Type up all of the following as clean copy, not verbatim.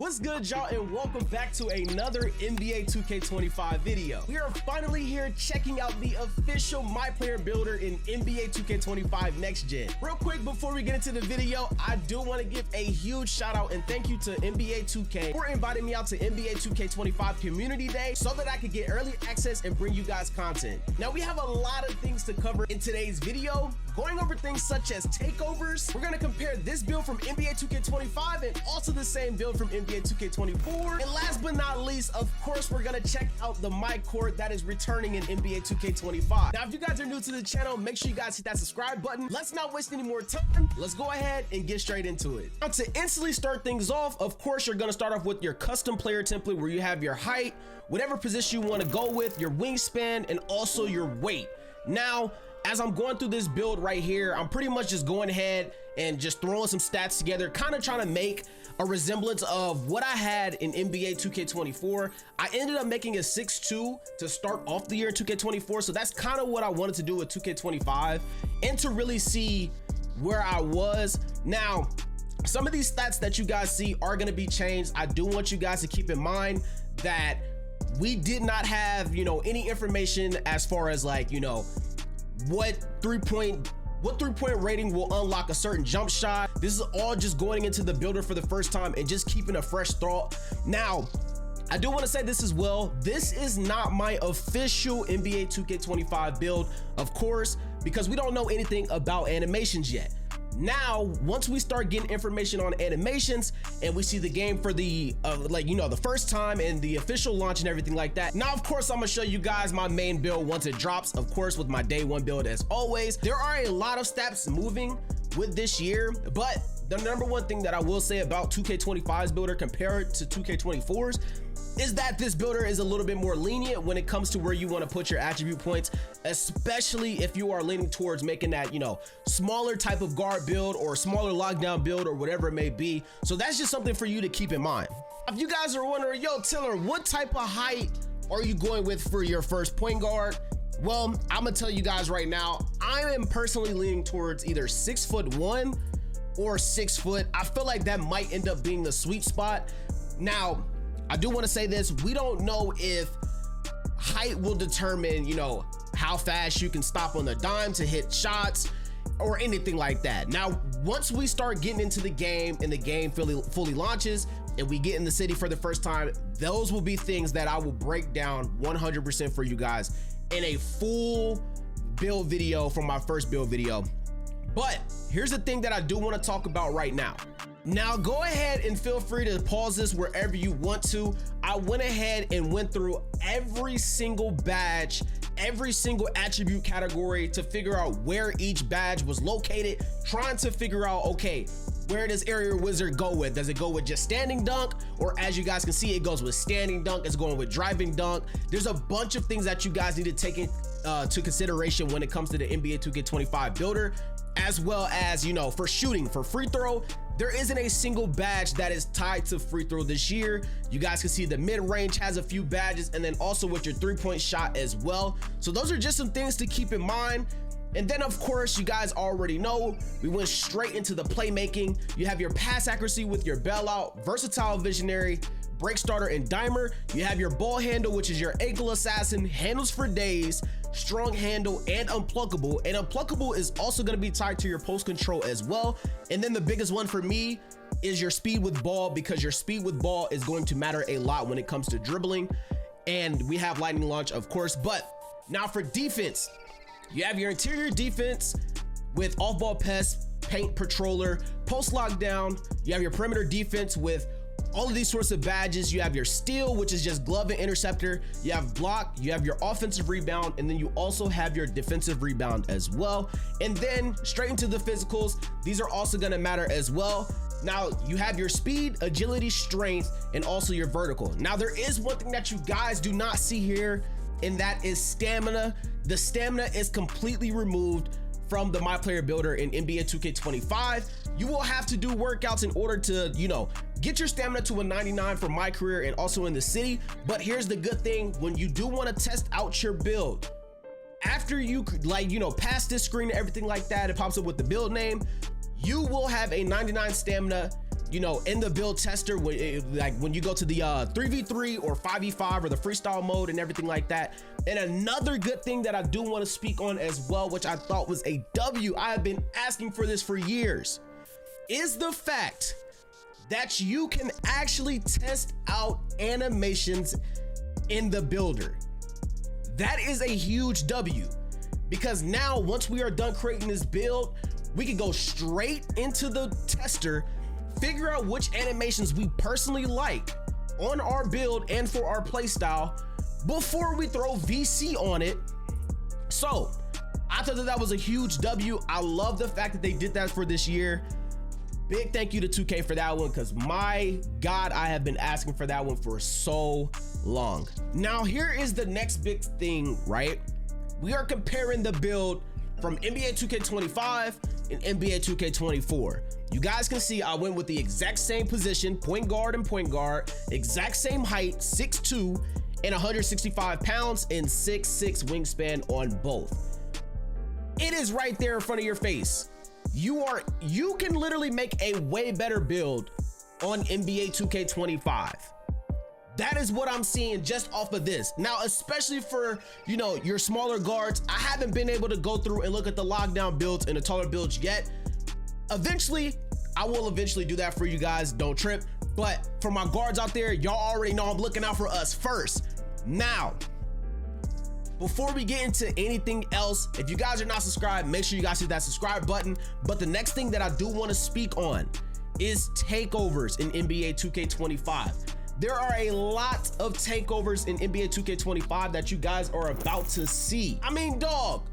What's good, y'all, and welcome back to another NBA 2K25 video. We are finally here checking out the official MyPlayer builder in NBA 2K25 Next Gen. Real quick, before we get into the video, I do want to give a huge shout out and thank you to NBA 2K for inviting me out to NBA 2K25 Community Day so that I could get early access and bring you guys content. Now, we have a lot of things to cover in today's video, going over things such as takeovers. We're going to compare this build from NBA 2K25 and also the same build from NBA 2K24. And last but not least, of course, we're gonna check out the MyCourt that is returning in NBA 2K25. Now, if you guys are new to the channel, make sure you guys hit that subscribe button. Let's not waste any more time. Let's go ahead and get straight into it. Now, to instantly start things off, of course, you're gonna start off with your custom player template where you have your height, whatever position you want to go with, your wingspan, and also your weight. Now, as I'm going through this build right here, I'm pretty much just going ahead and just throwing some stats together, kind of trying to make a resemblance of what I had in NBA 2K24. I ended up making a 6'2" to start off the year in 2K24, so that's kind of what I wanted to do with 2K25 and to really see where I was. Now, some of these stats that you guys see are going to be changed. I do want you guys to keep in mind that we did not have, any information as far as like, what three-point rating will unlock a certain jump shot. This is all just going into the builder for the first time and just keeping a fresh thought. Now, I do want to say this as well. This is not my official NBA 2K25 build, of course, because we don't know anything about animations yet. Now, once we start getting information on animations and we see the game for the the first time and the official launch and everything like that, now of course I'm gonna show you guys my main build once it drops, of course, with my day one build. As always, there are a lot of stats moving with this year, but the number one thing that I will say about 2K25's builder compared to 2K24's is that this builder is a little bit more lenient when it comes to where you want to put your attribute points, especially if you are leaning towards making that, smaller type of guard build or smaller lockdown build or whatever it may be. So that's just something for you to keep in mind. If you guys are wondering, yo, Tiller, what type of height are you going with for your first point guard? Well, I'm gonna tell you guys right now, I am personally leaning towards either 6'1" or 6 foot. I feel like that might end up being the sweet spot. Now, I do want to say this, we don't know if height will determine, how fast you can stop on the dime to hit shots or anything like that. Now, once we start getting into the game and the game fully launches and we get in the city for the first time, those will be things that I will break down 100% for you guys in a full build video from my first build video. But here's the thing that I do want to talk about right now. Now, go ahead and feel free to pause this wherever you want to. I went ahead and went through every single badge, every single attribute category to figure out where each badge was located, trying to figure out, okay, where does Area Wizard go with? Does it go with just standing dunk? Or as you guys can see, it goes with standing dunk, it's going with driving dunk. There's a bunch of things that you guys need to take into consideration when it comes to the NBA 2K25 builder, as well as, for shooting, for free throw. There isn't a single badge that is tied to free throw this year. You guys can see the mid-range has a few badges, and then also with your three-point shot as well. So those are just some things to keep in mind. And then of course, you guys already know, we went straight into the playmaking. You have your pass accuracy with your bailout, versatile visionary, break starter, and dimer. You have your ball handle, which is your ankle assassin, handles for days, strong handle, and unpluckable. And unpluckable is also going to be tied to your post control as well. And then the biggest one for me is your speed with ball, because your speed with ball is going to matter a lot when it comes to dribbling. And we have lightning launch, of course. But now for defense, you have your interior defense with off ball pest, paint patroller, post lockdown. You have your perimeter defense with all of these sorts of badges. You have your steal, which is just glove and interceptor. You have block, you have your offensive rebound, and then you also have your defensive rebound as well. And then straight into the physicals, these are also going to matter as well. Now you have your speed, agility, strength, and also your vertical. Now there is one thing that you guys do not see here, and that is stamina. The stamina is completely removed from the MyPlayer builder in NBA 2K25. You will have to do workouts in order to, get your stamina to a 99 for my career and also in the city. But here's the good thing, when you do want to test out your build, after you pass this screen and everything like that, it pops up with the build name, you will have a 99 stamina you know, in the build tester, like when you go to the 3v3 or 5v5 or the freestyle mode and everything like that. And another good thing that I do want to speak on as well, which I thought was a W, I have been asking for this for years, is the fact that you can actually test out animations in the builder. That is a huge W, because now once we are done creating this build, we can go straight into the tester, figure out which animations we personally like on our build and for our playstyle before we throw VC on it. So I thought that was a huge W. I love the fact that they did that for this year. Big thank you to 2K for that one, because my God, I have been asking for that one for so long. Now here is the next big thing, right? We are comparing the build from NBA 2K25 and NBA 2K24. You guys can see I went with the exact same position, point guard and point guard, exact same height, 6'2", and 165 pounds, and 6'6" wingspan on both. It is right there in front of your face. You can literally make a way better build on NBA 2K25. That is what I'm seeing just off of this. Now, especially for, you know, your smaller guards, I haven't been able to go through and look at the lockdown builds and the taller builds yet. Eventually, I will eventually do that for you guys, don't trip. But for my guards out there, y'all already know I'm looking out for us first. Now, before we get into anything else, if you guys are not subscribed, make sure you guys hit that subscribe button. But the next thing that I do want to speak on is takeovers in NBA 2K25. There are a lot of takeovers in NBA 2K25 that you guys are about to see. I mean, dog,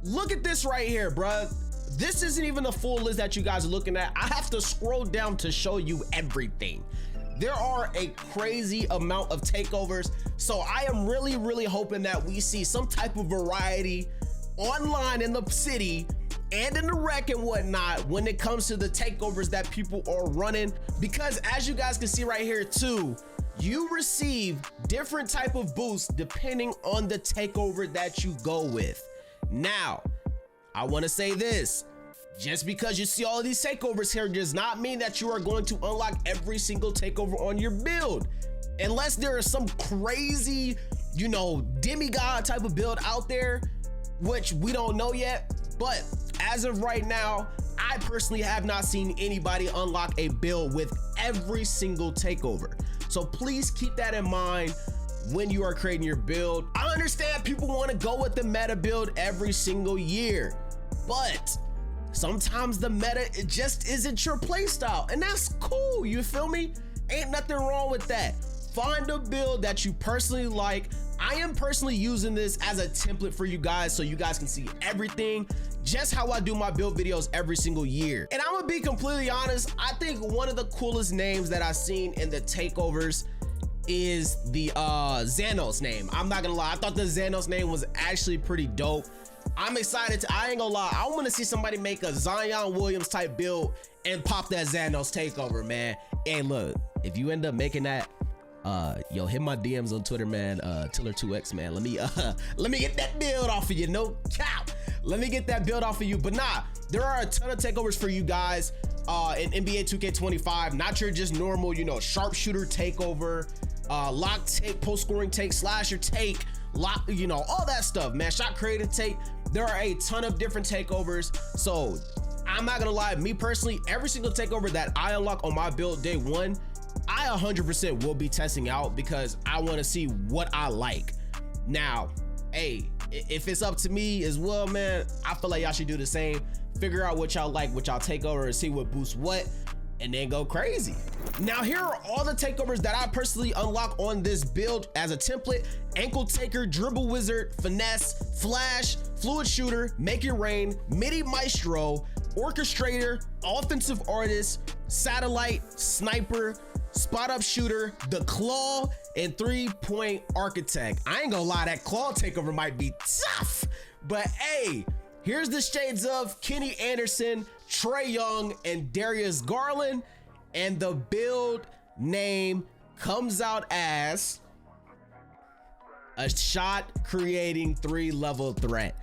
look at this right here, bruh. This isn't even the full list that you guys are looking at. I have to scroll down to show you everything. There are a crazy amount of takeovers. So I am really hoping that we see some type of variety online in the city and in the rec and whatnot when it comes to the takeovers that people are running, because as you guys can see right here too, you receive different type of boosts depending on the takeover that you go with. Now, I want to say this, just because you see all of these takeovers here does not mean that you are going to unlock every single takeover on your build, unless there is some crazy, you know, demigod type of build out there, which we don't know yet. But as of right now, I personally have not seen anybody unlock a build with every single takeover. So please keep that in mind when you are creating your build. I understand people want to go with the meta build every single year, but sometimes the meta, it just isn't your playstyle, and that's cool, you feel me? Ain't nothing wrong with that. Find a build that you personally like. I am personally using this as a template for you guys so you guys can see everything, just how I do my build videos every single year. And I'm gonna be completely honest, I think one of the coolest names that I've seen in the takeovers is the Xanos name. I'm not gonna lie, I thought the Xanos name was actually pretty dope. I'm excited to, I ain't gonna lie, I want to see somebody make a Zion Williams type build and pop that Xanos takeover, man. And look, if you end up making that, yo, hit my DMs on Twitter, man. Tiller2x, man. Let me get that build off of you. No cap. Let me get that build off of you. But nah, there are a ton of takeovers for you guys in NBA 2K25. Not your just normal, you know, sharpshooter takeover, lock take, post scoring take, slasher take, lock, you know, all that stuff, man. Shot creative take. There are a ton of different takeovers. So I'm not gonna lie, me personally, every single takeover that I unlock on my build day one, I 100% will be testing out because I want to see what I like. Now, hey, if it's up to me as well, man, I feel like y'all should do the same. Figure out what y'all like, what y'all take over, and see what boosts what, and then go crazy. Now, here are all the takeovers that I personally unlock on this build as a template: ankle taker, dribble wizard, finesse, flash, fluid shooter, make it rain, midi maestro, orchestrator, offensive artist, satellite, sniper, spot up shooter, the claw, and 3-point architect. I ain't gonna lie, that claw takeover might be tough, but hey, here's the shades of Kenny Anderson, Trae Young, and Darius Garland, and the build name comes out as a shot creating 3-level threat.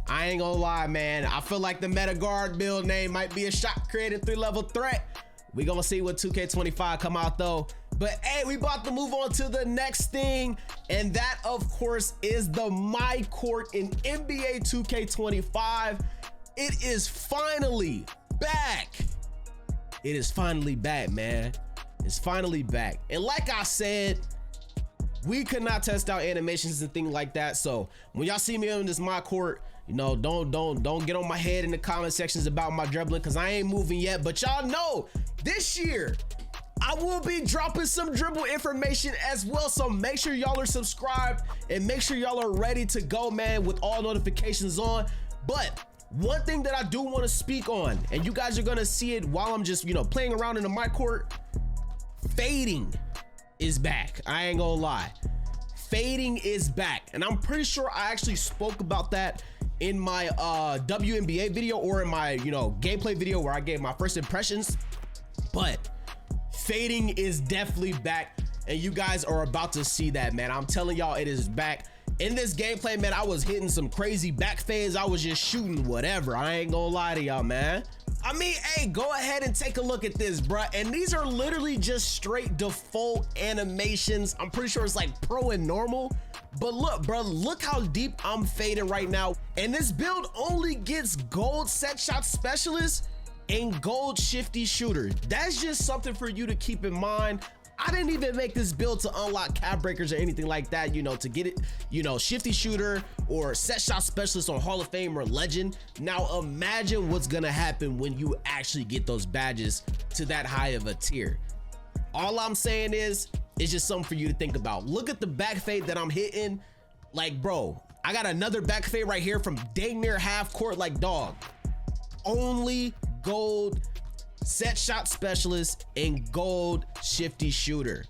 I ain't gonna lie, man, I feel like the meta guard build name might be a shot creating 3-level threat. We gonna see what 2K25 come out though. But hey, we about to move on to the next thing, and that of course is the MyCourt in NBA 2K25. It is finally back. It is finally back, man. It's finally back. And like I said, we could not test out animations and things like that. So when y'all see me on this MyCourt, you know, don't get on my head in the comment sections about my dribbling, because I ain't moving yet. But y'all know this year I will be dropping some dribble information as well. So make sure y'all are subscribed and make sure y'all are ready to go, man, with all notifications on. But one thing that I do want to speak on, and you guys are gonna see it while I'm just, you know, playing around in the MyCourt, fading is back. I ain't gonna lie, fading is back, and I'm pretty sure I actually spoke about that in my WNBA video, or in my, you know, gameplay video where I gave my first impressions. But fading is definitely back, and you guys are about to see that, man. I'm telling y'all, it is back. In this gameplay, man, I was hitting some crazy back fades. I was just shooting whatever. I ain't gonna lie to y'all, man. I mean, hey, go ahead and take a look at this, bruh. And these are literally just straight default animations. I'm pretty sure it's like pro and normal. But look, bro, look how deep I'm faded right now. And this build only gets gold set shot specialist and gold shifty shooter. That's just something for you to keep in mind. I didn't even make this build to unlock cap breakers or anything like that, you know, to get it, you know, shifty shooter or set shot specialist on Hall of Fame or legend. Now imagine what's gonna happen when you actually get those badges to that high of a tier. All I'm saying is, it's just something for you to think about. Look at the back fade that I'm hitting. Like, bro, I got another back fade right here from dang near half court. Like, dog, only gold set shot specialist and gold shifty shooter.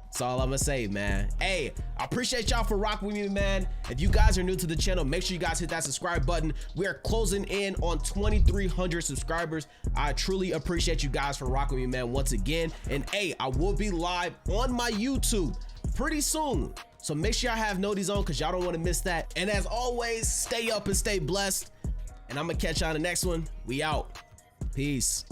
That's all I'm gonna say, man. Hey, I appreciate y'all for rocking with me, man. If you guys are new to the channel, make sure you guys hit that subscribe button. We are closing in on 2,300 subscribers. I truly appreciate you guys for rocking with me, man, once again. And hey, I will be live on my YouTube pretty soon, so make sure y'all have noties on, because y'all don't want to miss that. And as always, stay up and stay blessed, and I'm gonna catch y'all on the next one. We out. Peace.